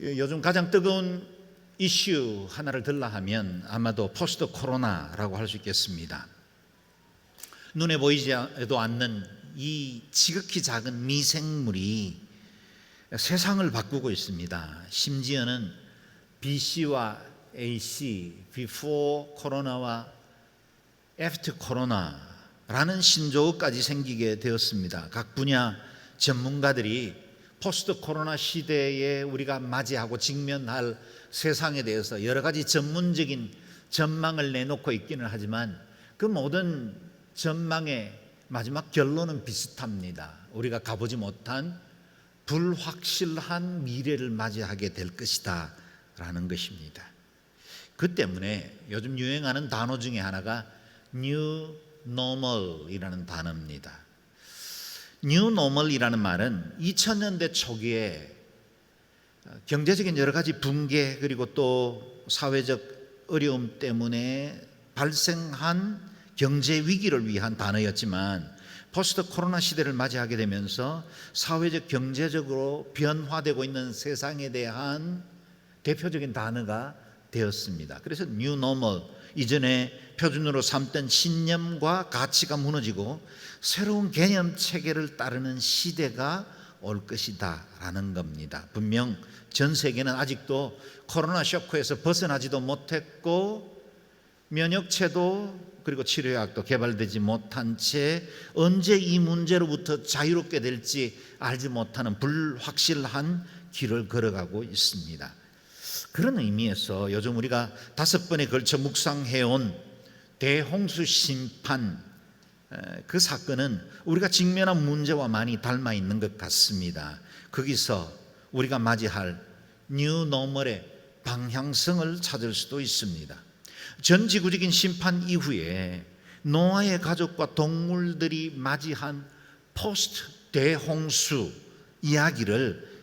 요즘 가장 뜨거운 이슈 하나를 들라 하면 아마도 포스트 코로나라고 할 수 있겠습니다. 눈에 보이지도 않는 이 지극히 작은 미생물이 세상을 바꾸고 있습니다. 심지어는 BC와 AC, Before 코로나와 After 코로나라는 신조어까지 생기게 되었습니다. 각 분야 전문가들이 포스트 코로나 시대에 우리가 맞이하고 직면할 세상에 대해서 여러 가지 전문적인 전망을 내놓고 있기는 하지만 그 모든 전망의 마지막 결론은 비슷합니다. 우리가 가보지 못한 불확실한 미래를 맞이하게 될 것이다 라는 것입니다. 그 때문에 요즘 유행하는 단어 중에 하나가 New Normal이라는 단어입니다. New Normal이라는 말은 2000년대 초기에 경제적인 여러 가지 붕괴 그리고 또 사회적 어려움 때문에 발생한 경제 위기를 위한 단어였지만 포스트 코로나 시대를 맞이하게 되면서 사회적 경제적으로 변화되고 있는 세상에 대한 대표적인 단어가 되었습니다. 그래서 New Normal, 이전에 표준으로 삼던 신념과 가치가 무너지고 새로운 개념 체계를 따르는 시대가 올 것이다 라는 겁니다. 분명 전 세계는 아직도 코로나 쇼크에서 벗어나지도 못했고 면역체도 그리고 치료약도 개발되지 못한 채 언제 이 문제로부터 자유롭게 될지 알지 못하는 불확실한 길을 걸어가고 있습니다. 그런 의미에서 요즘 우리가 5번에 걸쳐 묵상해온 대홍수 심판, 그 사건은 우리가 직면한 문제와 많이 닮아 있는 것 같습니다. 거기서 우리가 맞이할 뉴 노멀의 방향성을 찾을 수도 있습니다. 전 지구적인 심판 이후에 노아의 가족과 동물들이 맞이한 포스트 대홍수 이야기를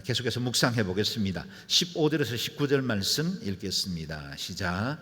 계속해서 묵상해 보겠습니다. 15절에서 19절 말씀 읽겠습니다. 시작.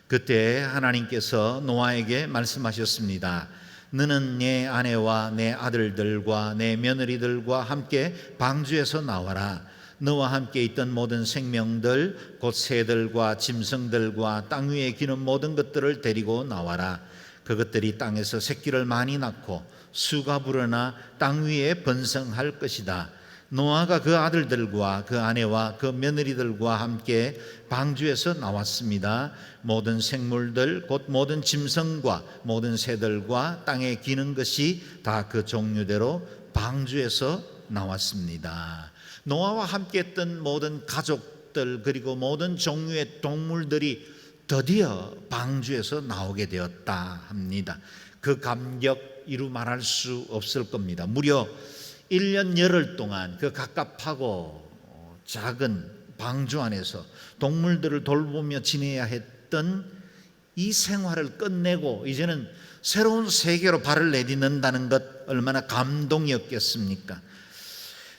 그때 하나님께서 노아에게 말씀하셨습니다. 너는 내 아내와 내 아들들과 내 며느리들과 함께 방주에서 나와라. 너와 함께 있던 모든 생명들 곧 새들과 짐승들과 땅 위에 기는 모든 것들을 데리고 나와라. 그것들이 땅에서 새끼를 많이 낳고 수가 불어나 땅 위에 번성할 것이다. 노아가 그 아들들과 그 아내와 그 며느리들과 함께 방주에서 나왔습니다. 모든 생물들 곧 모든 짐승과 모든 새들과 땅에 기는 것이 다 그 종류대로 방주에서 나왔습니다. 노아와 함께 했던 모든 가족들 그리고 모든 종류의 동물들이 드디어 방주에서 나오게 되었다 합니다. 그 감격 이루 말할 수 없을 겁니다. 무려 1년 열흘 동안 그 갑갑하고 작은 방주 안에서 동물들을 돌보며 지내야 했던 이 생활을 끝내고 이제는 새로운 세계로 발을 내딛는다는 것 얼마나 감동이었겠습니까?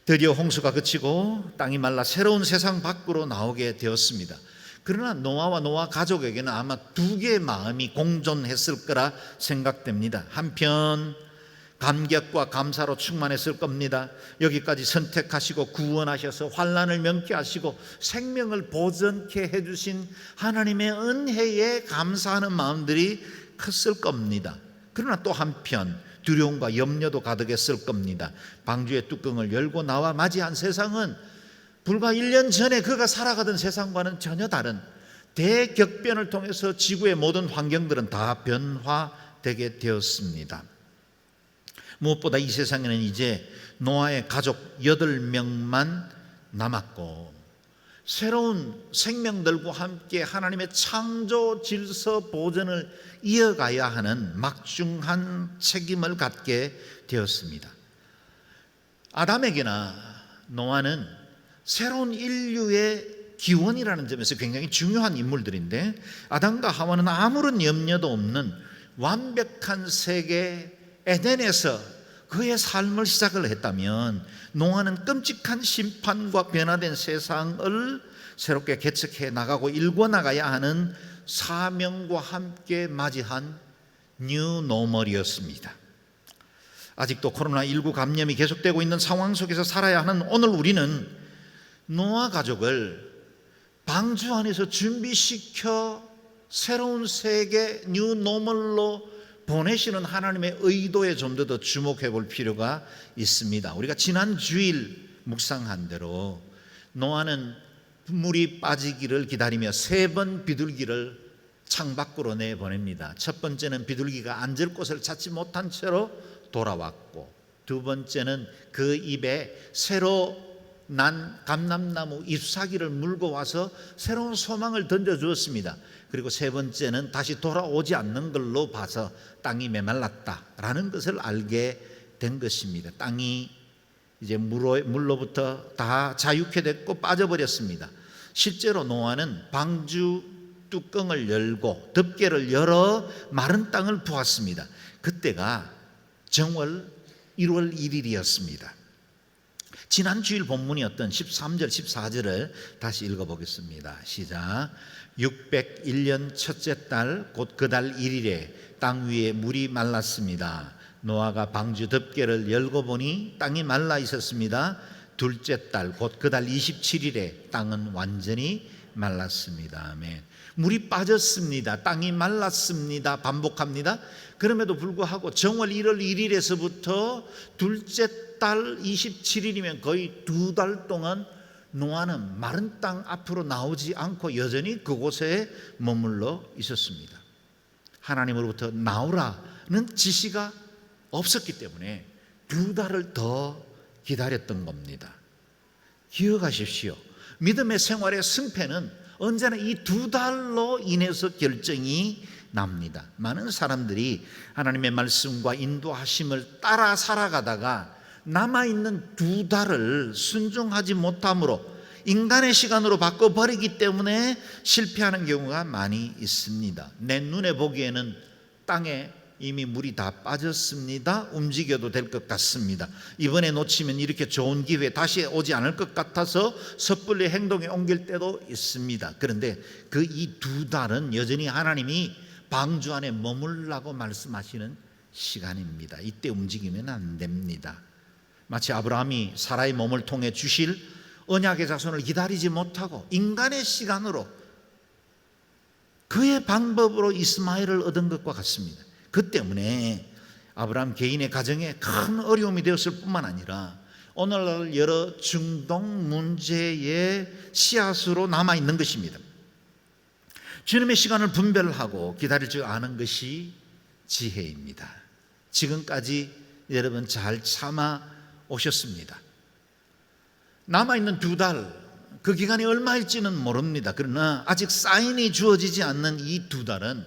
드디어 홍수가 그치고 땅이 말라 새로운 세상 밖으로 나오게 되었습니다. 그러나 노아와 노아 가족에게는 아마 두 개의 마음이 공존했을 거라 생각됩니다. 한편 감격과 감사로 충만했을 겁니다. 여기까지 선택하시고 구원하셔서 환난을 면케하시고 생명을 보존케 해주신 하나님의 은혜에 감사하는 마음들이 컸을 겁니다. 그러나 또 한편 두려움과 염려도 가득했을 겁니다. 방주의 뚜껑을 열고 나와 맞이한 세상은 불과 1년 전에 그가 살아가던 세상과는 전혀 다른 대격변을 통해서 지구의 모든 환경들은 다 변화되게 되었습니다. 무엇보다 이 세상에는 이제 노아의 가족 8명만 남았고 새로운 생명들과 함께 하나님의 창조 질서 보존을 이어가야 하는 막중한 책임을 갖게 되었습니다. 아담에게나 노아는 새로운 인류의 기원이라는 점에서 굉장히 중요한 인물들인데 아담과 하와는 아무런 염려도 없는 완벽한 세계 에덴에서 그의 삶을 시작을 했다면 노아는 끔찍한 심판과 변화된 세상을 새롭게 개척해 나가고 일궈 나가야 하는 사명과 함께 맞이한 뉴 노멀이었습니다. 아직도 코로나19 감염이 계속되고 있는 상황 속에서 살아야 하는 오늘 우리는 노아 가족을 방주 안에서 준비시켜 새로운 세계 뉴 노멀로 보내시는 하나님의 의도에 좀 더 주목해 볼 필요가 있습니다. 우리가 지난 주일 묵상한 대로 노아는 물이 빠지기를 기다리며 3번 비둘기를 창밖으로 내보냅니다. 첫 번째는 비둘기가 앉을 곳을 찾지 못한 채로 돌아왔고, 두 번째는 그 입에 새로 난 감람나무 잎사귀를 물고 와서 새로운 소망을 던져주었습니다. 그리고 세 번째는 다시 돌아오지 않는 걸로 봐서 땅이 메말랐다라는 것을 알게 된 것입니다. 땅이 이제 물로부터 다 자유케 됐고 빠져버렸습니다. 실제로 노아는 방주 뚜껑을 열고 덮개를 열어 마른 땅을 부었습니다. 그때가 정월 1월 1일이었습니다. 지난 주일 본문이었던 13절 14절을 다시 읽어보겠습니다. 시작. 601년 첫째 달 곧 그 달 1일에 땅 위에 물이 말랐습니다. 노아가 방주 덮개를 열고 보니 땅이 말라 있었습니다. 둘째 달 곧 그 달 27일에 땅은 완전히 말랐습니다. 아멘. 물이 빠졌습니다. 땅이 말랐습니다. 반복합니다. 그럼에도 불구하고 정월 1월 1일에서부터 둘째 달 27일이면 거의 2달 동안 노아는 마른 땅 앞으로 나오지 않고 여전히 그곳에 머물러 있었습니다. 하나님으로부터 나오라는 지시가 없었기 때문에 2달을 더 기다렸던 겁니다. 기억하십시오. 믿음의 생활의 승패는 언제나 이 2달로 인해서 결정이 납니다. 많은 사람들이 하나님의 말씀과 인도하심을 따라 살아가다가 남아있는 2달을 순종하지 못함으로 인간의 시간으로 바꿔버리기 때문에 실패하는 경우가 많이 있습니다. 내 눈에 보기에는 땅에 이미 물이 다 빠졌습니다. 움직여도 될 것 같습니다. 이번에 놓치면 이렇게 좋은 기회 다시 오지 않을 것 같아서 섣불리 행동에 옮길 때도 있습니다. 그런데 그 이 2달은 여전히 하나님이 방주 안에 머물라고 말씀하시는 시간입니다. 이때 움직이면 안 됩니다. 마치 아브라함이 사라의 몸을 통해 주실 언약의 자손을 기다리지 못하고 인간의 시간으로 그의 방법으로 이스마엘을 얻은 것과 같습니다. 그 때문에 아브라함 개인의 가정에 큰 어려움이 되었을 뿐만 아니라 오늘날 여러 중동 문제의 씨앗으로 남아있는 것입니다. 주님의 시간을 분별하고 기다릴 줄 아는 것이 지혜입니다. 지금까지 여러분 잘 참아 오셨습니다. 남아있는 2달, 그 기간이 얼마일지는 모릅니다. 그러나 아직 사인이 주어지지 않는 이 2달은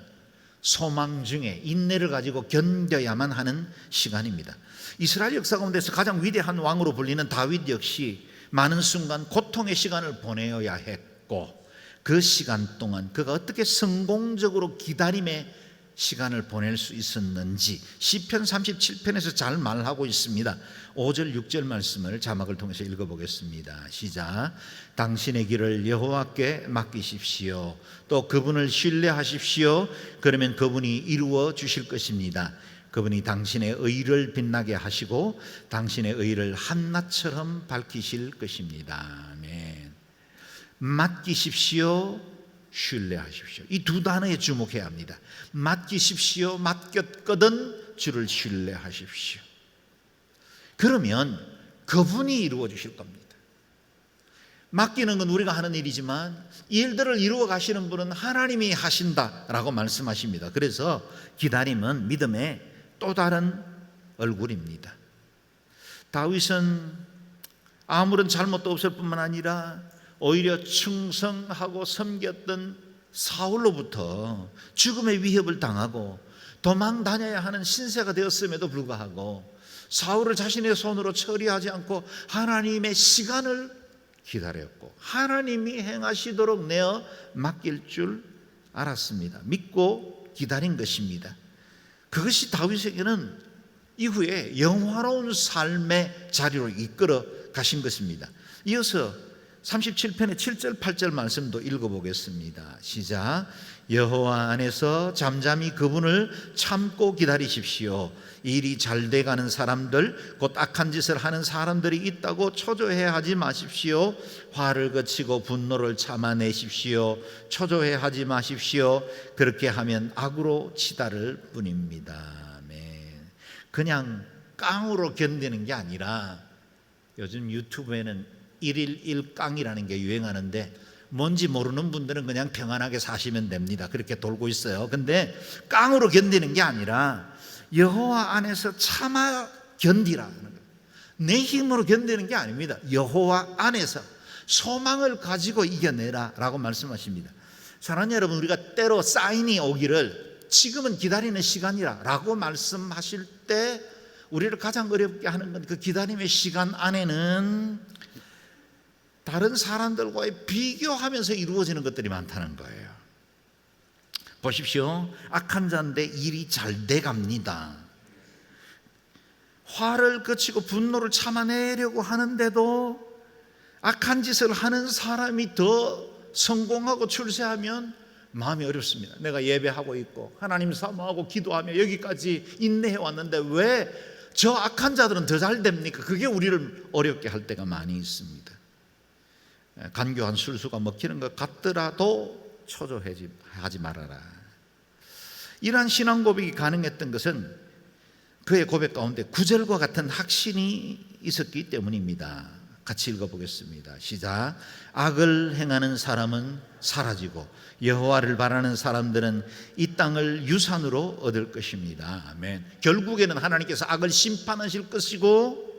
소망 중에 인내를 가지고 견뎌야만 하는 시간입니다. 이스라엘 역사 가운데서 가장 위대한 왕으로 불리는 다윗 역시 많은 순간 고통의 시간을 보내어야 했고, 그 시간 동안 그가 어떻게 성공적으로 기다림의 시간을 보낼 수 있었는지 시편 37편에서 잘 말하고 있습니다. 5절 6절 말씀을 자막을 통해서 읽어보겠습니다. 시작. 당신의 길을 여호와께 맡기십시오. 또 그분을 신뢰하십시오. 그러면 그분이 이루어 주실 것입니다. 그분이 당신의 의를 빛나게 하시고 당신의 의를 한낮처럼 밝히실 것입니다. 아멘. 맡기십시오. 신뢰하십시오. 이 2 단어에 주목해야 합니다. 맡기십시오. 맡겼거든 주를 신뢰하십시오. 그러면 그분이 이루어 주실 겁니다. 맡기는 건 우리가 하는 일이지만 일들을 이루어 가시는 분은 하나님이 하신다라고 말씀하십니다. 그래서 기다림은 믿음의 또 다른 얼굴입니다. 다윗은 아무런 잘못도 없을 뿐만 아니라 오히려 충성하고 섬겼던 사울로부터 죽음의 위협을 당하고 도망 다녀야 하는 신세가 되었음에도 불구하고 사울을 자신의 손으로 처리하지 않고 하나님의 시간을 기다렸고 하나님이 행하시도록 내어 맡길 줄 알았습니다. 믿고 기다린 것입니다. 그것이 다윗에게는 이후에 영화로운 삶의 자리로 이끌어 가신 것입니다. 이어서 37편의 7절 8절 말씀도 읽어보겠습니다. 시작. 여호와 안에서 잠잠히 그분을 참고 기다리십시오. 일이 잘 돼가는 사람들, 곧 악한 짓을 하는 사람들이 있다고 초조해 하지 마십시오. 화를 거치고 분노를 참아내십시오. 초조해 하지 마십시오. 그렇게 하면 악으로 치달을 뿐입니다. 아멘. 그냥 깡으로 견디는 게 아니라, 요즘 유튜브에는 1일 1깡이라는 게 유행하는데 뭔지 모르는 분들은 그냥 평안하게 사시면 됩니다. 그렇게 돌고 있어요. 근데 깡으로 견디는 게 아니라 여호와 안에서 참아 견디라는 거예요. 내 힘으로 견디는 게 아닙니다. 여호와 안에서 소망을 가지고 이겨내라 라고 말씀하십니다. 사랑하는 여러분, 우리가 때로 사인이 오기를 지금은 기다리는 시간이라 라고 말씀하실 때 우리를 가장 어렵게 하는 건 그 기다림의 시간 안에는 다른 사람들과의 비교하면서 이루어지는 것들이 많다는 거예요. 보십시오. 악한 자인데 일이 잘 돼갑니다. 화를 거치고 분노를 참아내려고 하는데도 악한 짓을 하는 사람이 더 성공하고 출세하면 마음이 어렵습니다. 내가 예배하고 있고 하나님 사모하고 기도하며 여기까지 인내해 왔는데 왜 저 악한 자들은 더 잘 됩니까? 그게 우리를 어렵게 할 때가 많이 있습니다. 간교한 술수가 먹히는 것 같더라도 초조하지 말아라. 이러한 신앙 고백이 가능했던 것은 그의 고백 가운데 구절과 같은 확신이 있었기 때문입니다. 같이 읽어보겠습니다. 시작. 악을 행하는 사람은 사라지고 여호와를 바라는 사람들은 이 땅을 유산으로 얻을 것입니다. 아멘. 결국에는 하나님께서 악을 심판하실 것이고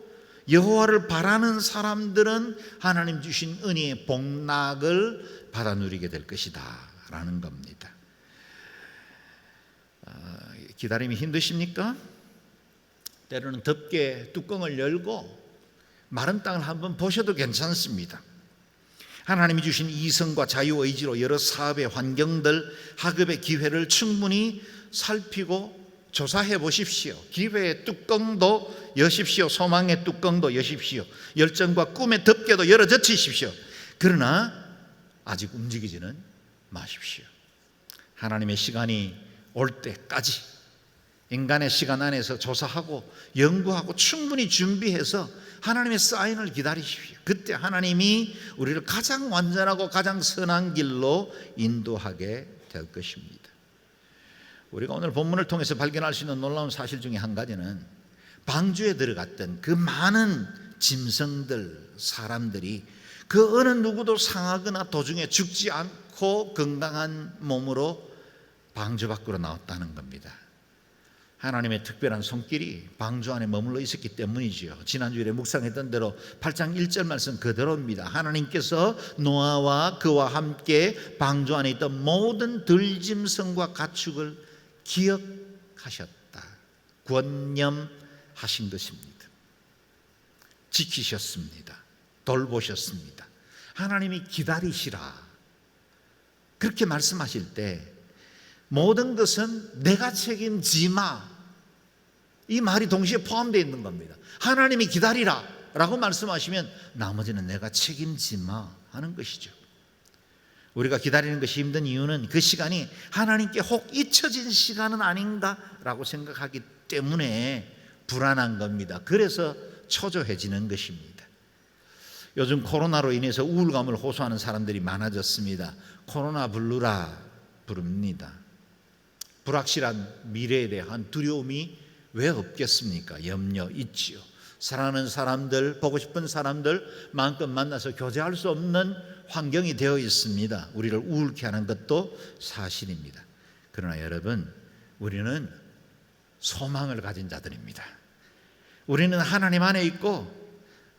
여호와를 바라는 사람들은 하나님 주신 은혜의 복락을 받아 누리게 될 것이다 라는 겁니다. 기다림이 힘드십니까? 때로는 덥게 뚜껑을 열고 마른 땅을 한번 보셔도 괜찮습니다. 하나님이 주신 이성과 자유의지로 여러 사업의 환경들, 학업의 기회를 충분히 살피고 조사해 보십시오. 기회의 뚜껑도 여십시오. 소망의 뚜껑도 여십시오. 열정과 꿈의 덮개도 열어 젖히십시오. 그러나 아직 움직이지는 마십시오. 하나님의 시간이 올 때까지 인간의 시간 안에서 조사하고 연구하고 충분히 준비해서 하나님의 사인을 기다리십시오. 그때 하나님이 우리를 가장 완전하고 가장 선한 길로 인도하게 될 것입니다. 우리가 오늘 본문을 통해서 발견할 수 있는 놀라운 사실 중에 한 가지는 방주에 들어갔던 그 많은 짐승들, 사람들이 그 어느 누구도 상하거나 도중에 죽지 않고 건강한 몸으로 방주 밖으로 나왔다는 겁니다. 하나님의 특별한 손길이 방주 안에 머물러 있었기 때문이지요. 지난주에 묵상했던 대로 8장 1절 말씀 그대로입니다. 하나님께서 노아와 그와 함께 방주 안에 있던 모든 들짐승과 가축을 기억하셨다, 권념하신 것입니다. 지키셨습니다. 돌보셨습니다. 하나님이 기다리시라 그렇게 말씀하실 때 모든 것은 내가 책임지마 이 말이 동시에 포함되어 있는 겁니다. 하나님이 기다리라 라고 말씀하시면 나머지는 내가 책임지마 하는 것이죠. 우리가 기다리는 것이 힘든 이유는 그 시간이 하나님께 혹 잊혀진 시간은 아닌가라고 생각하기 때문에 불안한 겁니다. 그래서 초조해지는 것입니다. 요즘 코로나로 인해서 우울감을 호소하는 사람들이 많아졌습니다. 코로나 블루라 부릅니다. 불확실한 미래에 대한 두려움이 왜 없겠습니까? 염려 있지요. 사랑하는 사람들, 보고 싶은 사람들 마음껏 만나서 교제할 수 없는 환경이 되어 있습니다. 우리를 우울케 하는 것도 사실입니다. 그러나 여러분, 우리는 소망을 가진 자들입니다. 우리는 하나님 안에 있고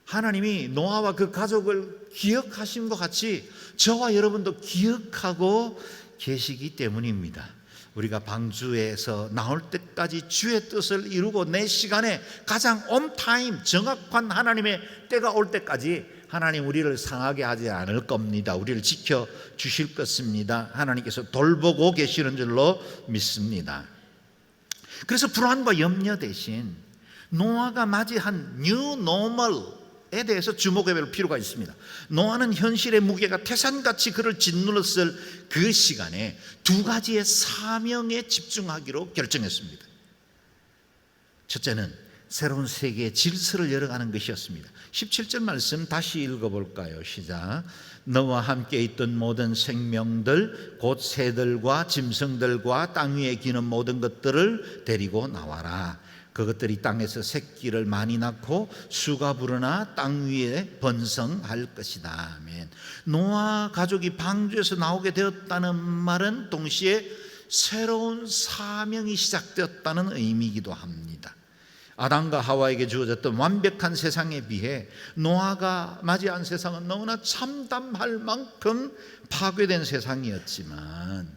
하나님이 노아와 그 가족을 기억하신 것 같이 저와 여러분도 기억하고 계시기 때문입니다. 우리가 방주에서 나올 때까지 주의 뜻을 이루고 내 시간에 가장 온타임 정확한 하나님의 때가 올 때까지 하나님 우리를 상하게 하지 않을 겁니다. 우리를 지켜주실 것입니다. 하나님께서 돌보고 계시는 줄로 믿습니다. 그래서 불안과 염려 대신 노아가 맞이한 뉴 노멀에 대해서 주목해 볼 필요가 있습니다. 노아는 현실의 무게가 태산같이 그를 짓눌렀을 그 시간에 두 가지의 사명에 집중하기로 결정했습니다. 첫째는 새로운 세계의 질서를 열어가는 것이었습니다. 17절 말씀 다시 읽어볼까요? 시작. 너와 함께 있던 모든 생명들 곧 새들과 짐승들과 땅 위에 기는 모든 것들을 데리고 나와라. 그것들이 땅에서 새끼를 많이 낳고 수가 불어나 땅 위에 번성할 것이다. 아멘. 노아 가족이 방주에서 나오게 되었다는 말은 동시에 새로운 사명이 시작되었다는 의미이기도 합니다. 아담과 하와에게 주어졌던 완벽한 세상에 비해 노아가 맞이한 세상은 너무나 참담할 만큼 파괴된 세상이었지만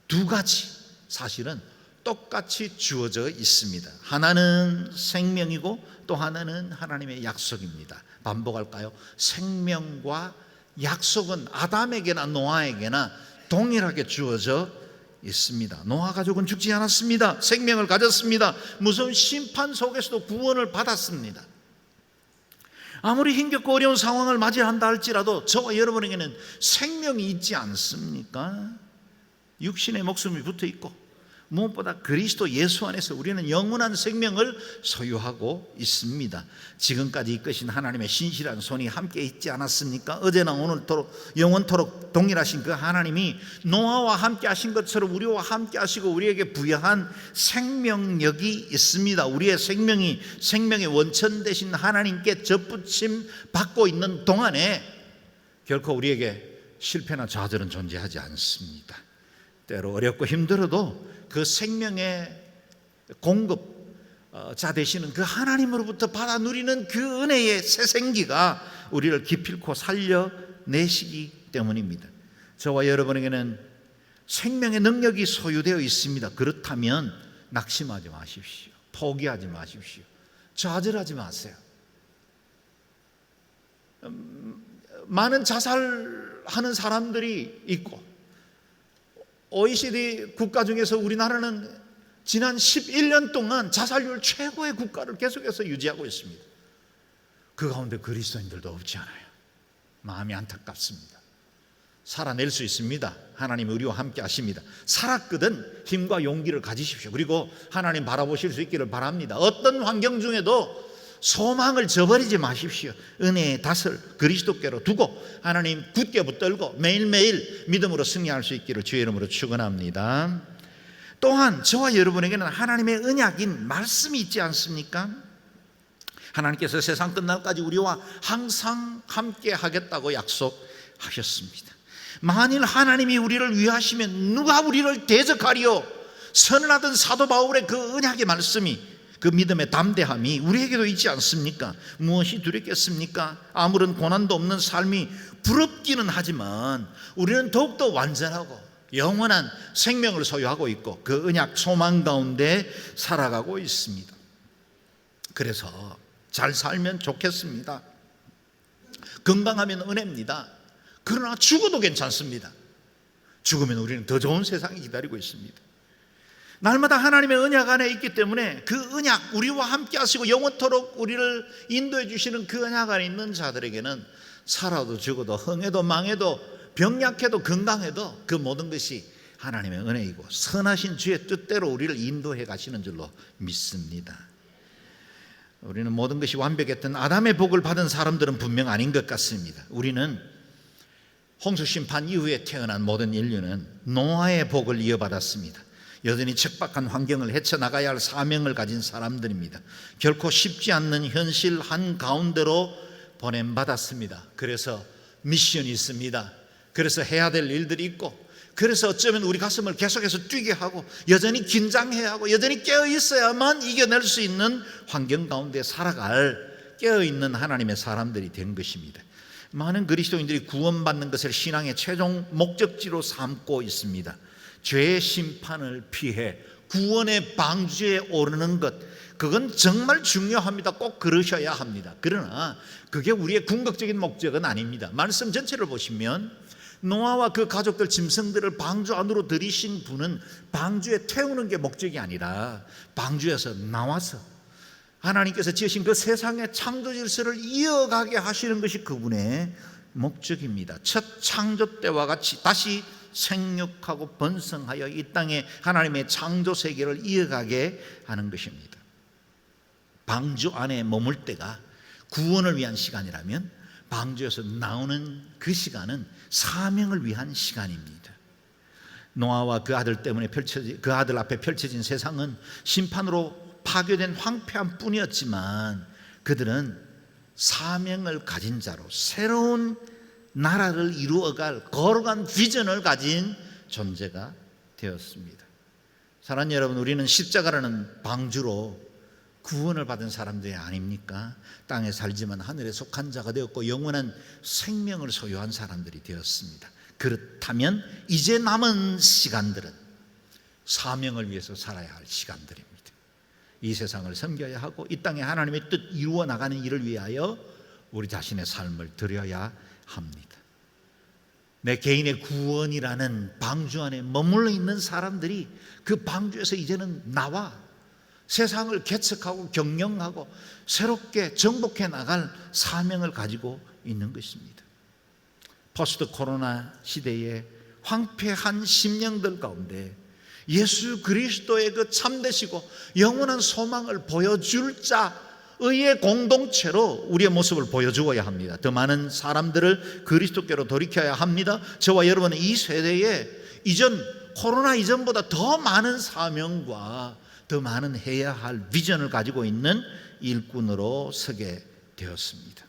두 가지 사실은 똑같이 주어져 있습니다. 하나는 생명이고 또 하나는 하나님의 약속입니다. 반복할까요? 생명과 약속은 아담에게나 노아에게나 동일하게 주어져 있습니다. 노아 가족은 죽지 않았습니다. 생명을 가졌습니다. 무서운 심판 속에서도 구원을 받았습니다. 아무리 힘겹고 어려운 상황을 맞이한다 할지라도 저와 여러분에게는 생명이 있지 않습니까? 육신의 목숨이 붙어 있고 무엇보다 그리스도 예수 안에서 우리는 영원한 생명을 소유하고 있습니다. 지금까지 이끄신 하나님의 신실한 손이 함께 있지 않았습니까? 어제나 오늘토록 영원토록 동일하신 그 하나님이 노아와 함께 하신 것처럼 우리와 함께 하시고 우리에게 부여한 생명력이 있습니다. 우리의 생명이 생명의 원천 되신 하나님께 접붙임 받고 있는 동안에 결코 우리에게 실패나 좌절은 존재하지 않습니다. 때로 어렵고 힘들어도 그 생명의 공급자 되시는 그 하나님으로부터 받아 누리는 그 은혜의 새 생기가 우리를 기필코 살려내시기 때문입니다. 저와 여러분에게는 생명의 능력이 소유되어 있습니다. 그렇다면 낙심하지 마십시오. 포기하지 마십시오. 좌절하지 마세요. 많은 자살하는 사람들이 있고 OECD 국가 중에서 우리나라는 지난 11년 동안 자살률 최고의 국가를 계속해서 유지하고 있습니다. 그 가운데 그리스도인들도 없지 않아요. 마음이 안타깝습니다. 살아낼 수 있습니다. 하나님 우리와 함께 하십니다. 살았거든 힘과 용기를 가지십시오. 그리고 하나님 바라보실 수 있기를 바랍니다. 어떤 환경 중에도 소망을 저버리지 마십시오. 은혜의 닷을 그리스도께로 두고 하나님 굳게 붙들고 매일매일 믿음으로 승리할 수 있기를 주의 이름으로 축원합니다. 또한 저와 여러분에게는 하나님의 언약인 말씀이 있지 않습니까? 하나님께서 세상 끝날까지 우리와 항상 함께 하겠다고 약속하셨습니다. 만일 하나님이 우리를 위하시면 누가 우리를 대적하리요? 선언하던 사도 바울의 그 언약의 말씀이 그 믿음의 담대함이 우리에게도 있지 않습니까? 무엇이 두렵겠습니까? 아무런 고난도 없는 삶이 부럽기는 하지만 우리는 더욱더 완전하고 영원한 생명을 소유하고 있고 그 언약 소망 가운데 살아가고 있습니다. 그래서 잘 살면 좋겠습니다. 건강하면 은혜입니다. 그러나 죽어도 괜찮습니다. 죽으면 우리는 더 좋은 세상이 기다리고 있습니다. 날마다 하나님의 언약 안에 있기 때문에 그 언약 우리와 함께 하시고 영원토록 우리를 인도해 주시는 그 언약 안에 있는 자들에게는 살아도 죽어도 흥해도 망해도 병약해도 건강해도 그 모든 것이 하나님의 은혜이고 선하신 주의 뜻대로 우리를 인도해 가시는 줄로 믿습니다. 우리는 모든 것이 완벽했던 아담의 복을 받은 사람들은 분명 아닌 것 같습니다. 우리는 홍수 심판 이후에 태어난 모든 인류는 노아의 복을 이어받았습니다. 여전히 척박한 환경을 헤쳐나가야 할 사명을 가진 사람들입니다. 결코 쉽지 않는 현실 한가운데로 보냄받았습니다. 그래서 미션이 있습니다. 그래서 해야 될 일들이 있고 그래서 어쩌면 우리 가슴을 계속해서 뛰게 하고 여전히 긴장해야 하고 여전히 깨어있어야만 이겨낼 수 있는 환경 가운데 살아갈 깨어있는 하나님의 사람들이 된 것입니다. 많은 그리스도인들이 구원받는 것을 신앙의 최종 목적지로 삼고 있습니다. 죄의 심판을 피해 구원의 방주에 오르는 것, 그건 정말 중요합니다. 꼭 그러셔야 합니다. 그러나 그게 우리의 궁극적인 목적은 아닙니다. 말씀 전체를 보시면 노아와 그 가족들 짐승들을 방주 안으로 들이신 분은 방주에 태우는 게 목적이 아니라 방주에서 나와서 하나님께서 지으신 그 세상의 창조 질서를 이어가게 하시는 것이 그분의 목적입니다. 첫 창조 때와 같이 다시 생육하고 번성하여 이 땅에 하나님의 창조 세계를 이어가게 하는 것입니다. 방주 안에 머물 때가 구원을 위한 시간이라면 방주에서 나오는 그 시간은 사명을 위한 시간입니다. 노아와 그 아들 때문에 그 아들 앞에 펼쳐진 세상은 심판으로 파괴된 황폐한 뿐이었지만 그들은 사명을 가진 자로 새로운 나라를 이루어갈 거룩한 비전을 가진 존재가 되었습니다. 사랑하는 여러분, 우리는 십자가라는 방주로 구원을 받은 사람들이 아닙니까? 땅에 살지만 하늘에 속한 자가 되었고 영원한 생명을 소유한 사람들이 되었습니다. 그렇다면 이제 남은 시간들은 사명을 위해서 살아야 할 시간들입니다. 이 세상을 섬겨야 하고 이 땅에 하나님의 뜻 이루어 나가는 일을 위하여 우리 자신의 삶을 드려야 합니다. 내 개인의 구원이라는 방주 안에 머물러 있는 사람들이 그 방주에서 이제는 나와 세상을 개척하고 경영하고 새롭게 정복해 나갈 사명을 가지고 있는 것입니다. 포스트 코로나 시대에 황폐한 심령들 가운데 예수 그리스도의 그 참되시고 영원한 소망을 보여줄 자의 공동체로 우리의 모습을 보여주어야 합니다. 더 많은 사람들을 그리스도께로 돌이켜야 합니다. 저와 여러분은 이 세대에 코로나 이전보다 더 많은 사명과 더 많은 해야 할 비전을 가지고 있는 일꾼으로 서게 되었습니다.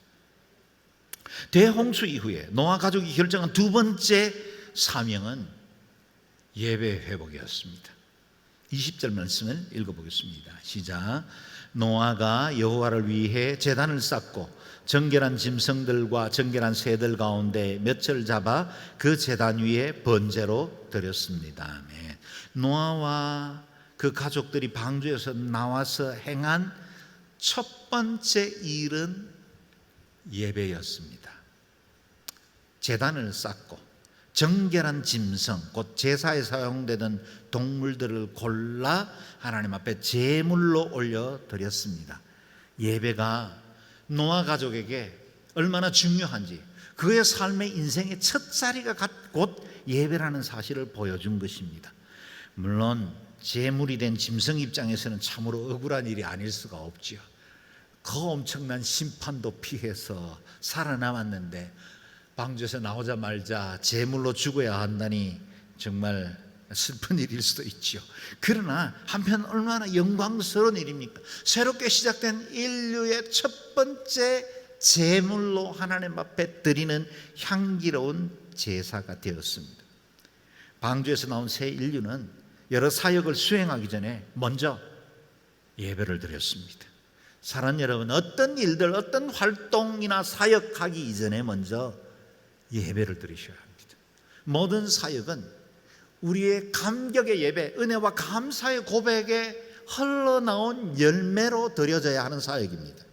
대홍수 이후에 노아 가족이 결정한 두 번째 사명은 예배 회복이었습니다. 20절 말씀을 읽어보겠습니다. 시작. 노아가 여호와를 위해 제단을 쌓고 정결한 짐승들과 정결한 새들 가운데 몇 을 잡아 그 제단 위에 번제로 드렸습니다. 아멘. 노아와 그 가족들이 방주에서 나와서 행한 첫 번째 일은 예배였습니다. 제단을 쌓고 정결한 짐승, 곧 제사에 사용되던 동물들을 골라 하나님 앞에 제물로 올려드렸습니다. 예배가 노아 가족에게 얼마나 중요한지, 그의 삶의 인생의 첫 자리가 곧 예배라는 사실을 보여준 것입니다. 물론 제물이 된 짐승 입장에서는 참으로 억울한 일이 아닐 수가 없지요. 그 엄청난 심판도 피해서 살아남았는데 방주에서 나오자마자 제물로 죽어야 한다니 정말 슬픈 일일 수도 있지요. 그러나 한편 얼마나 영광스러운 일입니까? 새롭게 시작된 인류의 첫 번째 제물로 하나님 앞에 드리는 향기로운 제사가 되었습니다. 방주에서 나온 새 인류는 여러 사역을 수행하기 전에 먼저 예배를 드렸습니다. 사랑하는 여러분, 어떤 일들, 어떤 활동이나 사역하기 이전에 먼저 예배를 드리셔야 합니다. 모든 사역은 우리의 감격의 예배, 은혜와 감사의 고백에 흘러나온 열매로 드려져야 하는 사역입니다.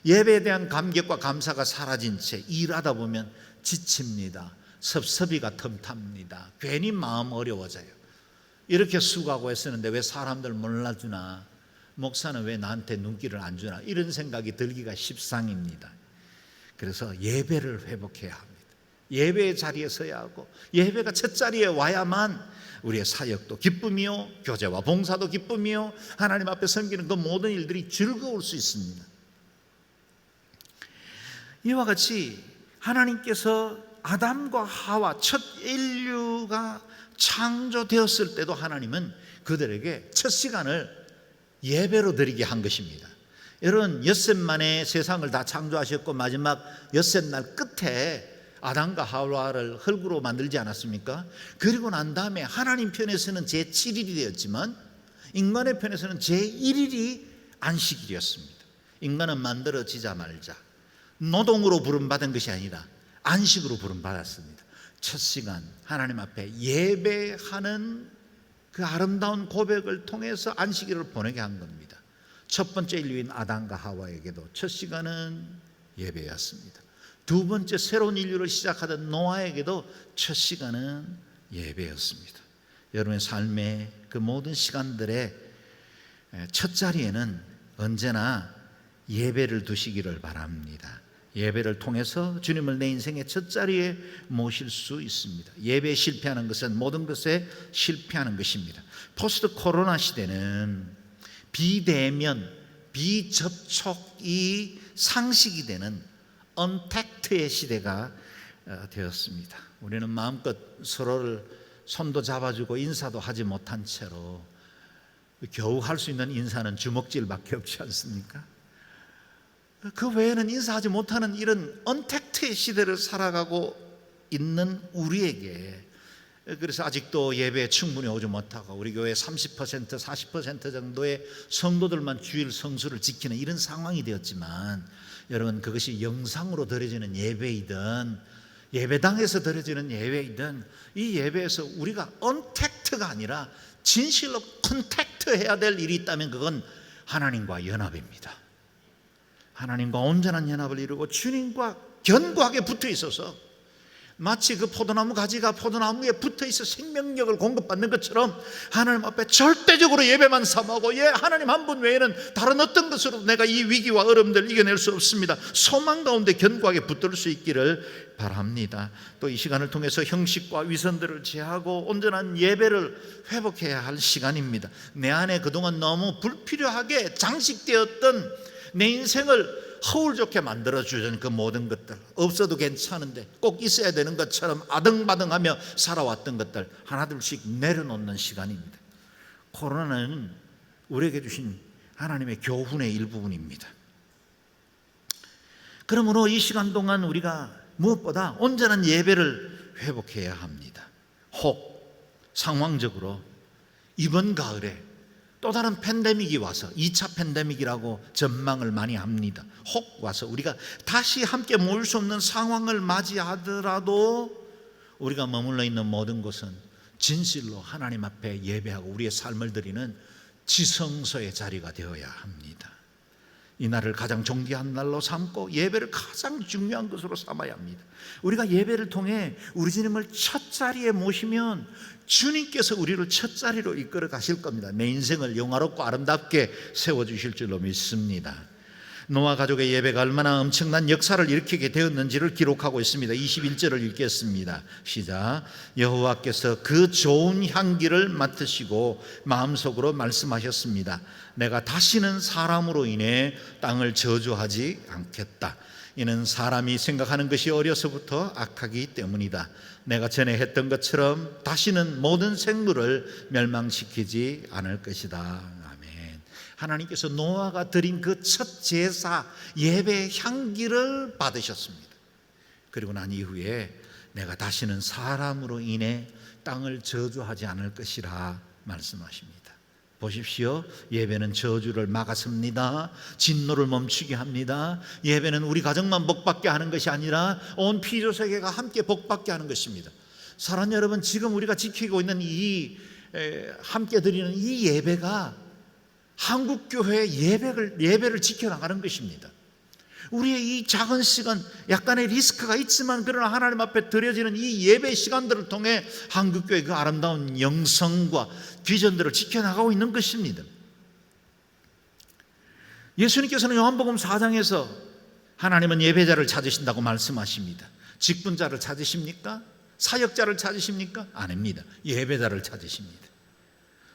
예배에 대한 감격과 감사가 사라진 채 일하다 보면 지칩니다. 섭섭이가 틈탑니다. 괜히 마음 어려워져요. 이렇게 수고하고 했었는데 왜 사람들 몰라주나, 목사는 왜 나한테 눈길을 안 주나, 이런 생각이 들기가 십상입니다. 그래서 예배를 회복해야 합니다. 예배의 자리에 서야 하고 예배가 첫 자리에 와야만 우리의 사역도 기쁨이요, 교제와 봉사도 기쁨이요, 하나님 앞에 섬기는 그 모든 일들이 즐거울 수 있습니다. 이와 같이 하나님께서 아담과 하와 첫 인류가 창조되었을 때도 하나님은 그들에게 첫 시간을 예배로 드리게 한 것입니다. 여러분, 엿새 만에 세상을 다 창조하셨고 마지막 엿새 날 끝에 아담과 하와를 흙으로 만들지 않았습니까? 그리고 난 다음에 하나님 편에서는 제7일이 되었지만 인간의 편에서는 제1일이 안식일이었습니다. 인간은 만들어지자마자 노동으로 부름받은 것이 아니라 안식으로 부름받았습니다. 첫 시간 하나님 앞에 예배하는 그 아름다운 고백을 통해서 안식일을 보내게 한 겁니다. 첫 번째 인류인 아담과 하와에게도 첫 시간은 예배였습니다. 두 번째 새로운 인류를 시작하던 노아에게도 첫 시간은 예배였습니다. 여러분의 삶의 그 모든 시간들의 첫 자리에는 언제나 예배를 두시기를 바랍니다. 예배를 통해서 주님을 내 인생의 첫 자리에 모실 수 있습니다. 예배에 실패하는 것은 모든 것에 실패하는 것입니다. 포스트 코로나 시대는 비대면, 비접촉이 상식이 되는 언택트의 시대가 되었습니다. 우리는 마음껏 서로를 손도 잡아주고 인사도 하지 못한 채로 겨우 할 수 있는 인사는 주먹질밖에 없지 않습니까? 그 외에는 인사하지 못하는 이런 언택트의 시대를 살아가고 있는 우리에게, 그래서 아직도 예배에 충분히 오지 못하고 우리 교회 30% 40% 정도의 성도들만 주일 성수를 지키는 이런 상황이 되었지만, 여러분, 그것이 영상으로 드려지는 예배이든 예배당에서 드려지는 예배이든 이 예배에서 우리가 언택트가 아니라 진실로 컨택트 해야 될 일이 있다면 그건 하나님과 연합입니다. 하나님과 온전한 연합을 이루고 주님과 견고하게 붙어 있어서 마치 그 포도나무 가지가 포도나무에 붙어 있어 생명력을 공급받는 것처럼 하나님 앞에 절대적으로 예배만 삼하고, 하나님 한 분 외에는 다른 어떤 것으로 내가 이 위기와 어려움들을 이겨낼 수 없습니다. 소망 가운데 견고하게 붙들 수 있기를 바랍니다. 또 이 시간을 통해서 형식과 위선들을 제하고 온전한 예배를 회복해야 할 시간입니다. 내 안에 그동안 너무 불필요하게 장식되었던 내 인생을 허울 좋게 만들어주는 그 모든 것들, 없어도 괜찮은데 꼭 있어야 되는 것처럼 아등바등하며 살아왔던 것들 하나둘씩 내려놓는 시간입니다. 코로나는 우리에게 주신 하나님의 교훈의 일부분입니다. 그러므로 이 시간 동안 우리가 무엇보다 온전한 예배를 회복해야 합니다. 혹 상황적으로 이번 가을에 또 다른 팬데믹이 와서 2차 팬데믹이라고 전망을 많이 합니다. 혹 와서 우리가 다시 함께 모일 수 없는 상황을 맞이하더라도 우리가 머물러 있는 모든 곳은 진실로 하나님 앞에 예배하고 우리의 삶을 드리는 지성소의 자리가 되어야 합니다. 이 날을 가장 존귀한 날로 삼고 예배를 가장 중요한 것으로 삼아야 합니다. 우리가 예배를 통해 우리 주님을 첫 자리에 모시면 주님께서 우리를 첫 자리로 이끌어 가실 겁니다. 내 인생을 영화롭고 아름답게 세워주실 줄로 믿습니다. 노아 가족의 예배가 얼마나 엄청난 역사를 일으키게 되었는지를 기록하고 있습니다. 21절을 읽겠습니다. 시작. 여호와께서 그 좋은 향기를 맡으시고 마음속으로 말씀하셨습니다. 내가 다시는 사람으로 인해 땅을 저주하지 않겠다. 이는 사람이 생각하는 것이 어려서부터 악하기 때문이다. 내가 전에 했던 것처럼 다시는 모든 생물을 멸망시키지 않을 것이다. 하나님께서 노아가 드린 그 첫 제사 예배의 향기를 받으셨습니다. 그리고 난 이후에 내가 다시는 사람으로 인해 땅을 저주하지 않을 것이라 말씀하십니다. 보십시오. 예배는 저주를 막았습니다. 진노를 멈추게 합니다. 예배는 우리 가정만 복받게 하는 것이 아니라 온 피조세계가 함께 복받게 하는 것입니다. 사랑하는 여러분, 지금 우리가 지키고 있는 이 함께 드리는 이 예배가 한국교회의 예배를 지켜나가는 것입니다. 우리의 이 작은 시간, 약간의 리스크가 있지만 그러나 하나님 앞에 드려지는 이 예배 시간들을 통해 한국교회의 그 아름다운 영성과 비전들을 지켜나가고 있는 것입니다. 예수님께서는 요한복음 4장에서 하나님은 예배자를 찾으신다고 말씀하십니다. 직분자를 찾으십니까? 사역자를 찾으십니까? 아닙니다. 예배자를 찾으십니다.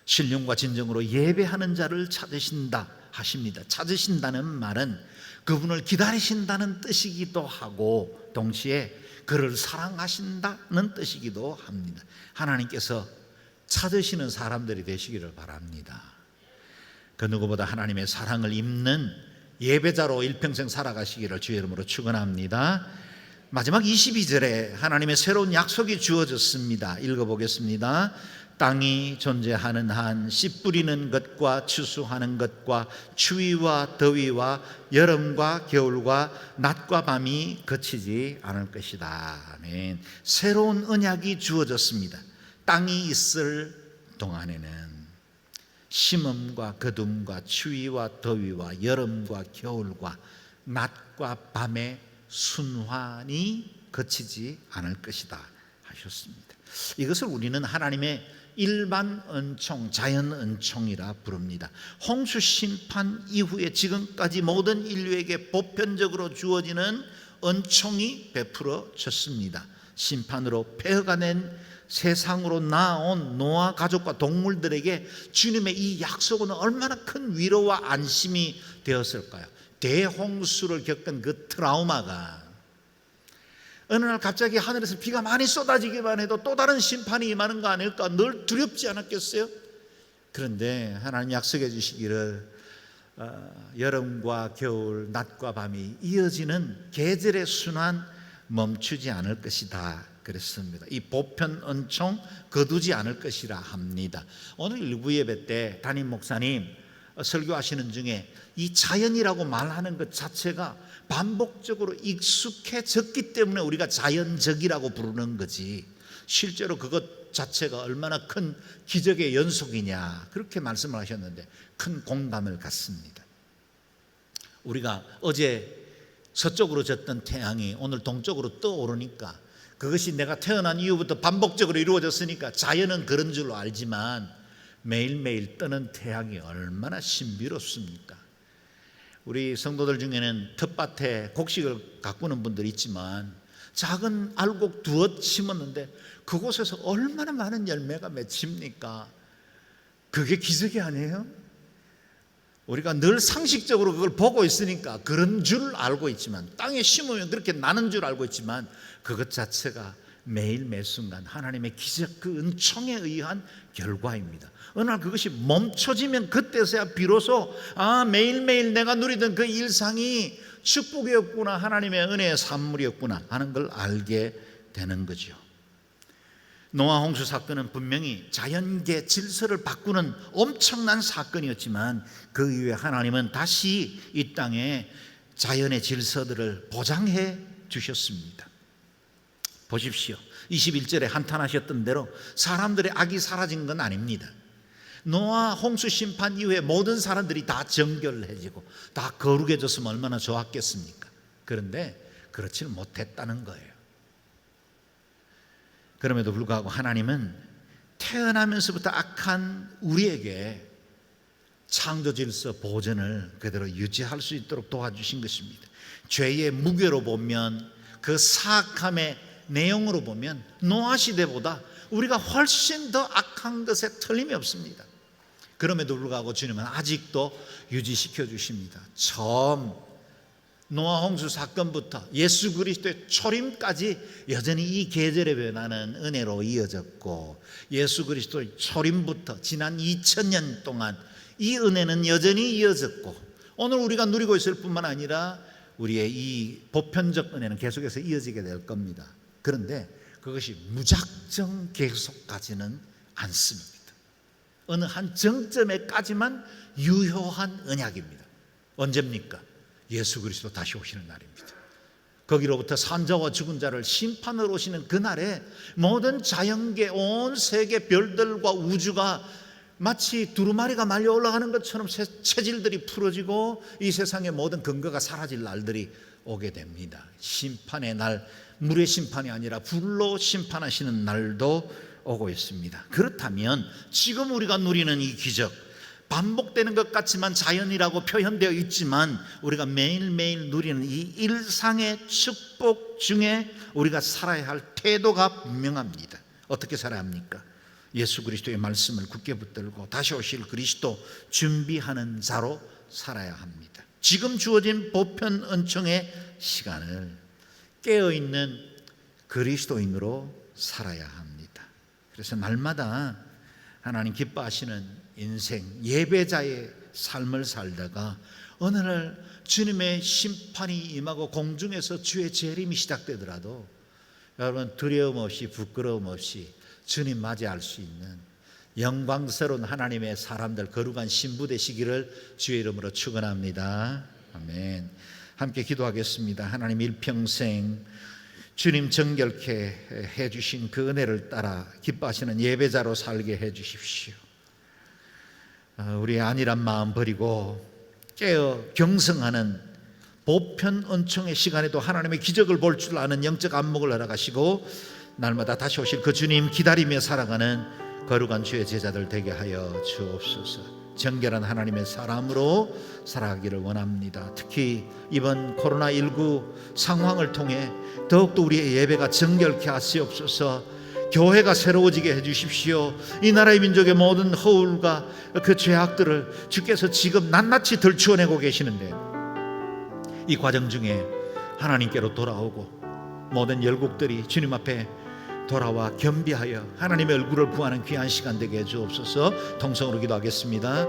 신령과 진정으로 예배하는 자를 찾으신다 하십니다. 찾으신다는 말은 그분을 기다리신다는 뜻이기도 하고 동시에 그를 사랑하신다는 뜻이기도 합니다. 하나님께서 찾으시는 사람들이 되시기를 바랍니다. 그 누구보다 하나님의 사랑을 입는 예배자로 일평생 살아가시기를 주의 이름으로 축원합니다. 마지막 22절에 하나님의 새로운 약속이 주어졌습니다. 읽어보겠습니다. 땅이 존재하는 한 씨 뿌리는 것과 추수하는 것과 추위와 더위와 여름과 겨울과 낮과 밤이 그치지 않을 것이다. 아멘. 새로운 언약이 주어졌습니다. 땅이 있을 동안에는 심음과 거둠과 추위와 더위와 여름과 겨울과 낮과 밤의 순환이 그치지 않을 것이다 하셨습니다. 이것을 우리는 하나님의 일반 은총, 자연 은총이라 부릅니다. 홍수 심판 이후에 지금까지 모든 인류에게 보편적으로 주어지는 은총이 베풀어졌습니다. 심판으로 폐허가 된 세상으로 나아온 노아 가족과 동물들에게 주님의 이 약속은 얼마나 큰 위로와 안심이 되었을까요? 대홍수를 겪은 그 트라우마가 어느 날 갑자기 하늘에서 비가 많이 쏟아지기만 해도 또 다른 심판이 임하는 거 아닐까 늘 두렵지 않았겠어요? 그런데 하나님 약속해 주시기를 여름과 겨울, 낮과 밤이 이어지는 계절의 순환 멈추지 않을 것이다 그랬습니다. 이 보편 은총 거두지 않을 것이라 합니다. 오늘 일부 예배 때 담임 목사님 설교하시는 중에 이 자연이라고 말하는 것 자체가 반복적으로 익숙해졌기 때문에 우리가 자연적이라고 부르는 거지, 실제로 그것 자체가 얼마나 큰 기적의 연속이냐 그렇게 말씀을 하셨는데 큰 공감을 갖습니다. 우리가 어제 서쪽으로 졌던 태양이 오늘 동쪽으로 떠오르니까 그것이 내가 태어난 이후부터 반복적으로 이루어졌으니까 자연은 그런 줄로 알지만 매일매일 뜨는 태양이 얼마나 신비롭습니까? 우리 성도들 중에는 텃밭에 곡식을 가꾸는 분들이 있지만 작은 알곡 두어 심었는데 그곳에서 얼마나 많은 열매가 맺힙니까? 그게 기적이 아니에요? 우리가 늘 상식적으로 그걸 보고 있으니까 그런 줄 알고 있지만, 땅에 심으면 그렇게 나는 줄 알고 있지만 그것 자체가 매일 매순간 하나님의 기적, 그 은총에 의한 결과입니다. 어느 날 그것이 멈춰지면 그때서야 비로소 매일매일 내가 누리던 그 일상이 축복이었구나, 하나님의 은혜의 산물이었구나 하는 걸 알게 되는 거죠. 노아 홍수 사건은 분명히 자연계 질서를 바꾸는 엄청난 사건이었지만 그 이후에 하나님은 다시 이 땅에 자연의 질서들을 보장해 주셨습니다. 보십시오. 21절에 한탄하셨던 대로 사람들의 악이 사라진 건 아닙니다. 노아 홍수 심판 이후에 모든 사람들이 다 정결해지고 다 거룩해졌으면 얼마나 좋았겠습니까? 그런데 그렇지는 못했다는 거예요. 그럼에도 불구하고 하나님은 태어나면서부터 악한 우리에게 창조 질서 보존을 그대로 유지할 수 있도록 도와주신 것입니다. 죄의 무게로 보면, 그 사악함의 내용으로 보면 노아 시대보다 우리가 훨씬 더 악한 것에 틀림이 없습니다. 그럼에도 불구하고 주님은 아직도 유지시켜 주십니다. 처음 노아 홍수 사건부터 예수 그리스도의 초림까지 여전히 이 계절의 변화는 은혜로 이어졌고, 예수 그리스도의 초림부터 지난 2000년 동안 이 은혜는 여전히 이어졌고, 오늘 우리가 누리고 있을 뿐만 아니라 우리의 이 보편적 은혜는 계속해서 이어지게 될 겁니다. 그런데 그것이 무작정 계속까지는 않습니다. 어느 한 정점에까지만 유효한 언약입니다. 언제입니까? 예수 그리스도 다시 오시는 날입니다. 거기로부터 산자와 죽은 자를 심판으로 오시는 그날에 모든 자연계, 온 세계 별들과 우주가 마치 두루마리가 말려 올라가는 것처럼 체질들이 풀어지고 이 세상의 모든 근거가 사라질 날들이 오게 됩니다. 심판의 날, 물의 심판이 아니라 불로 심판하시는 날도 오고 있습니다. 그렇다면 지금 우리가 누리는 이 기적, 반복되는 것 같지만 자연이라고 표현되어 있지만 우리가 매일매일 누리는 이 일상의 축복 중에 우리가 살아야 할 태도가 분명합니다. 어떻게 살아야 합니까? 예수 그리스도의 말씀을 굳게 붙들고 다시 오실 그리스도 준비하는 자로 살아야 합니다. 지금 주어진 보편 은총의 시간을 깨어있는 그리스도인으로 살아야 합니다. 그래서 날마다 하나님 기뻐하시는 인생, 예배자의 삶을 살다가 어느 날 주님의 심판이 임하고 공중에서 주의 재림이 시작되더라도 여러분 두려움 없이 부끄러움 없이 주님 맞이할 수 있는 영광스러운 하나님의 사람들, 거룩한 신부 되시기를 주의 이름으로 축원합니다. 아멘. 함께 기도하겠습니다. 하나님, 일평생 주님 정결케 해주신 그 은혜를 따라 기뻐하시는 예배자로 살게 해주십시오. 우리의 안일한 마음 버리고 깨어 경성하는 보편 은총의 시간에도 하나님의 기적을 볼 줄 아는 영적 안목을 허락하시고 날마다 다시 오실 그 주님 기다리며 살아가는 거룩한 주의 제자들 되게 하여 주옵소서. 정결한 하나님의 사람으로 살아가기를 원합니다. 특히 이번 코로나19 상황을 통해 더욱더 우리의 예배가 정결케 하시옵소서. 교회가 새로워지게 해주십시오. 이 나라의 민족의 모든 허울과 그 죄악들을 주께서 지금 낱낱이 들추어내고 계시는데, 이 과정 중에 하나님께로 돌아오고 모든 열국들이 주님 앞에 돌아와 겸비하여 하나님의 얼굴을 구하는 귀한 시간 되게 해 주옵소서. 통성으로 기도하겠습니다.